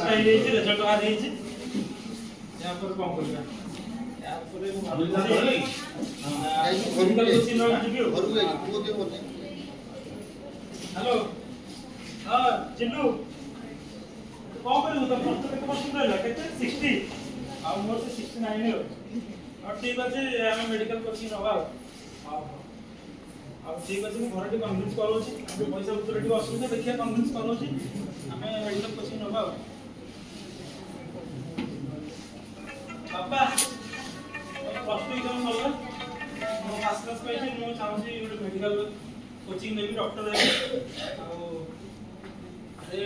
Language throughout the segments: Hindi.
पास रिजल्ट बाहर या पर कौन करबा या पर हेलो हां चिल्लू कौन कर तो फर्स्ट क्वेश्चन रहला केते 60 आ मोर से 69 है और ठीक अछि हम मेडिकल कोचिंग नबा हां अब ठीक अछि हम घरटी कन्विंस करू छी हम पैसा उतर टी असुविधा देखिया कन्विंस करू छी हमें मेडिकल कोचिंग नबा पापा फर्स्ट वीक हम नबा मो मास्टर्स पे छी मो चाहू छी मेडिकल कोचिंग नेबी डॉक्टर है अरे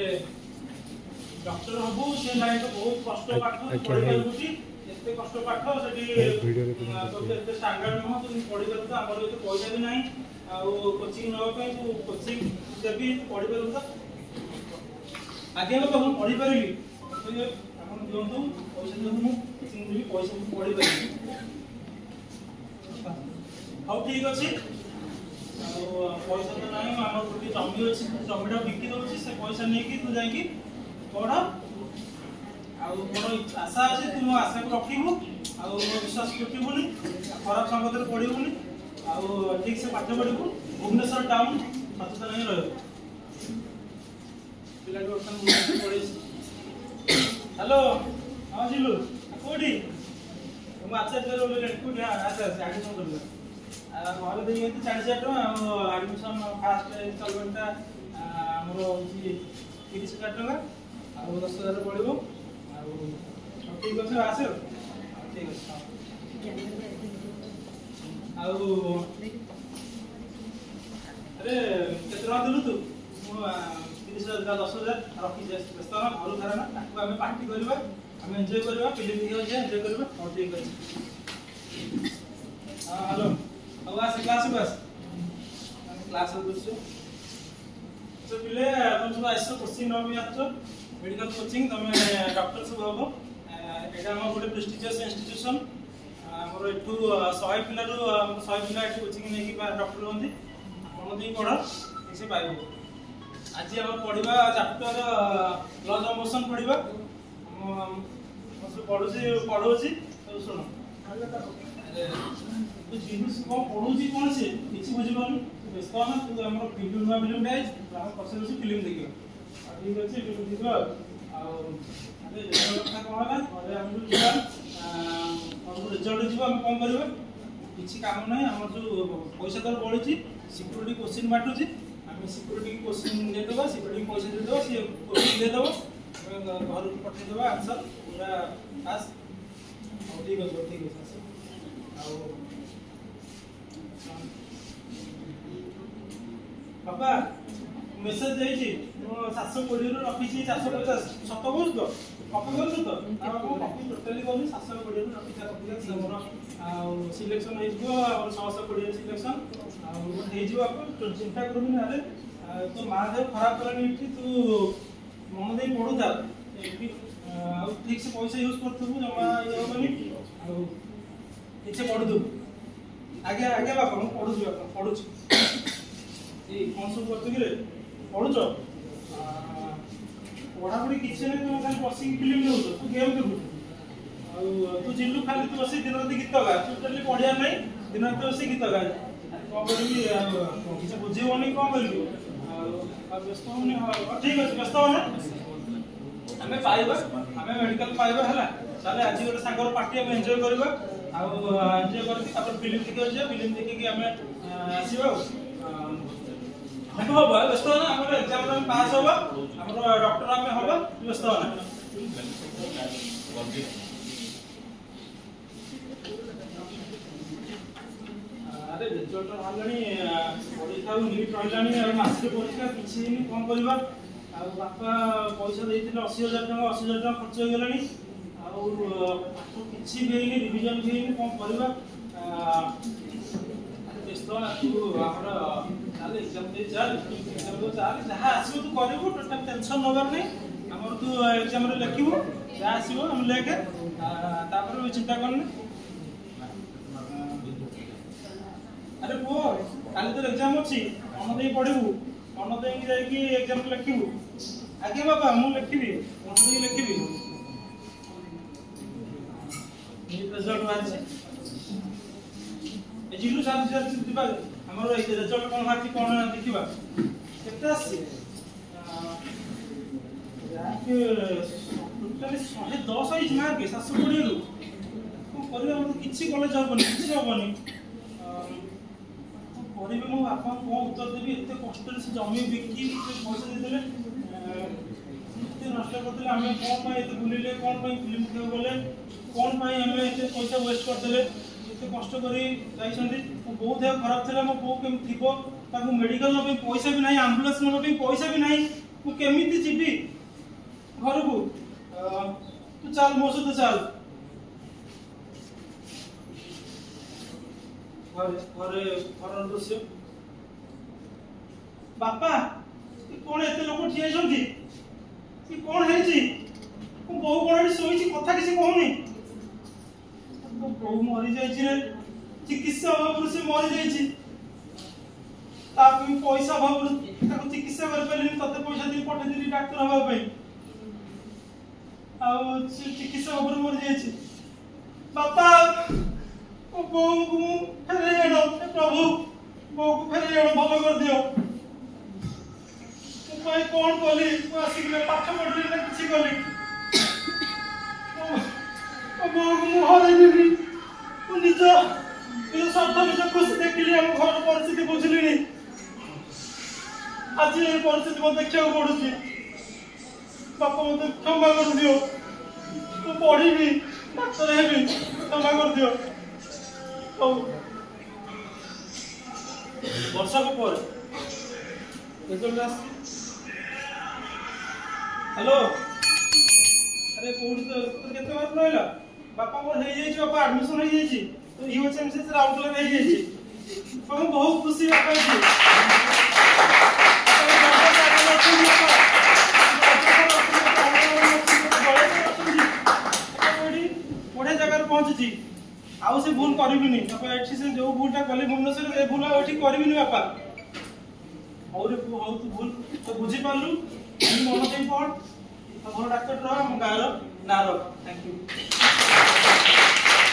डॉक्टर हबु से नाही तो बहुत कष्ट पाठ पढि परबुची एते कष्ट पाठ सेठी तो एते स्टैंडर्ड न तुम पढि परबु तो हमर एते पैसा भी नाही आ कोचिंग न पे तू कोचिंग देबी पढि परबु तो आगे तो हम पढि परबी तो ये अपन जोंतु पैसा दे हम कोचिंग देबी पैसा पढि परबी हाउ ठीक अछि पैसा तो नहीं आम गोटे जमी अच्छी जमीटा बिकी दूसरी से पैसा नहीं कि तू जाकि पढ़ मोर आशा अच्छे तू मो आशा को रखू आ विश्वास टूटबुनि खराब संगत पढ़ुनि आ ठीक से पाठ पढ़ू भुवनेश्वर टाउन सचेतन ही रह हेलो हाँ जिलू कौटी तुम आचार्य एडमिशन कर घर दे 40,000 टका एडमिशन फास्ट इनस्टॉलमेंट हमर होची 30,000 टका आ 10,000 पड़िबो आ ठीक अछि आसे ठीक अछि आ अरे केतना दिलु तू मो 30,000 10,000 रखी जे व्यस्त घर घरना ताकू हमें पार्टी करबा हमें एन्जॉय करबा फिल्म देखियो जे एन्जॉय करबा और ठीक अछि हां हेलो अब आज क्लास बस क्लास दृश्य तो पिले तुम सब आइसो कोचिंग न भी आछो मेडिकल कोचिंग तमे डॉक्टर सब हो एटा हम गोटे प्रेस्टिजियस इंस्टीट्यूशन हमर एठू 100 पिला रो 100 पिला एठू कोचिंग नै कि डॉक्टर होंदी मन देई पढ से पाइबो आज हम पढिबा चैप्टर लॉज ऑफ मोशन पढिबा हम सब पढोसी तो सुनो तो जीनिस को पढोसी कोन से किछि बुझि पानु व्यस्त ना तू हमर फिल्म ना फिल्म डाइज हम पछे बसी फिल्म देखियो आ ठीक अछि फिल्म देखियो आ अरे कथा कहला अरे हम जिबा हम रिजल्ट जिबा हम कोन करबा किछि काम नै हमर जो पैसा तर पड़िछि सिक्योरिटी क्वेश्चन बाटुछि हम सिक्योरिटी क्वेश्चन दे देबा सिक्योरिटी पैसा दे देबा से क्वेश्चन दे देबा घर को पठे देबा आंसर पूरा पास ठीक अछि आ पापा मेसेज जाइछि मो 720 रो रखिछि 450 सत बोल तो कॉपी कर तो आ कॉपी टोटली कोनी 720 रो रखिछि कॉपी हमर आ सिलेक्शन हे जो और 620 सिलेक्शन आ हे जो आप चिंता करबी ना रे तो मां दे खराब करनी इठी तू मन दे पढु था आ ठीक से पैसा यूज करथबु जमा ये होबनी आ ठीक से पढु दु आगे आगे बापा हम पढु ए कौन सब करते कि रे पढुछ पढ़ा पढ़ी किछ नै तुम खाली बसी फिल्म देखु तू गेम देखु आ तू जिल्लू खाली तू बसी दिन रात गीत गा टोटली पढ़िया नै दिन रात बसी गीत गा कोन करबी किछ बुझिबोनी कोन करबी आ व्यस्त होनी ठीक अछि व्यस्त होना हमें पाइबा हमें मेडिकल पाइबा हला चले आज गोटे सागर पार्टी हम एन्जॉय करबा आ एन्जॉय करके तापर फिल्म देखियो जे फिल्म देखि कि हमें आसीबा हम होबा व्यस्त ना हमर एग्जाम में पास होबा हमर डॉक्टर में होबा व्यस्त ना अरे रिजल्ट हालनी परीक्षा नीट रहलानी और मास्टर परीक्षा किछि नि कोन करबा आ बापा पैसा देइथिले 80,000 टका 80,000 टका खर्च हो गेलानी आ किछि भी नि रिवीजन भी नि कोन करबा व्यस्त ना तू हमर चल एग्जाम दे चल एग्जाम दो चल जहां आसीबो तू करबो टोटल टेंशन नबर नै हमर तू एग्जाम रे लिखिबो जहां आसीबो हम लेके तापर चिंता करने अरे वो काली तो एग्जाम अछि मन दे पढिबू मन दे कि जाई कि एग्जाम लिखिबू आगे बाबा मु लिखिबी मन दे लिखिबी रिजल्ट बाहर जिलू सार दिबा हमर ए रिजल्ट कोन बाकी कोन देखिबा केते आसी टोटली 110 इज मार्क 720 रु को करिया हम किछि कॉलेज हबनी किछि हबनी करिबे मो बापा को उत्तर देबी एते कष्ट से जमी बिकी पैसा देले एते नष्ट करदेले हमें कोन पाई एते बुलिले कोन पाई फिल्म देखा गले कोन पाई हमें एते पैसा वेस्ट करदेले एते कष्ट करी जाइछंदी बहुत देह खराब थिला मो बो केम थिबो ताकू मेडिकल नबे पैसा भी नाही एम्बुलेंस नबे पैसा भी नाही मु केमिति जिबी घर को तू चल मो से चल घरे घर दृश्य बापा कौन एते लोक ठिया छंती कि कौन है जी को बहु कोन सोई छी कथा किसी कहूनी तो बहु मरि जाई छी रे चिकित्सा अभाव से मरि जाई छी ताकू पैसा अभाव ताकू चिकित्सा कर पले तते पैसा दे पठे दिली डॉक्टर हवा पे आ चिकित्सा अभाव मरि जाई छी बापा ओ बहु को फेरे आनो प्रभु बहु को फेरे आनो भलो कर दियो मैं कौन कली आसिक में पाठ पढ़ली ना किसी कली ओ मु हरैली तू निज स्वार्थ निज खुशी देखली हम घर परिस्थिति बुझली आज ये परिस्थिति मत देखा पड़ुची बापा मत क्षमा कर दियो तू पढ़ी डाक्टर हेबी क्षमा कर दियो वर्षा को पर रिजल्ट हेलो अरे कोड तो केते बार रहला बापा मोर हे जाई बापा एडमिशन हे जाई तो यूएचएमसी से आउटलाइन हे जाई हम बहुत खुशी बापा जी बड़े जगह पहुंच जी आउ से भूल करबिनी बापा एठी से जो भूलटा कले भुवनेश्वर ए भूल एठी करबिनी बापा और बहुत भूल तो बुझी पालु मन देई पड़ घर डाक्टर रह हम गाँव ना रख थैंक यू।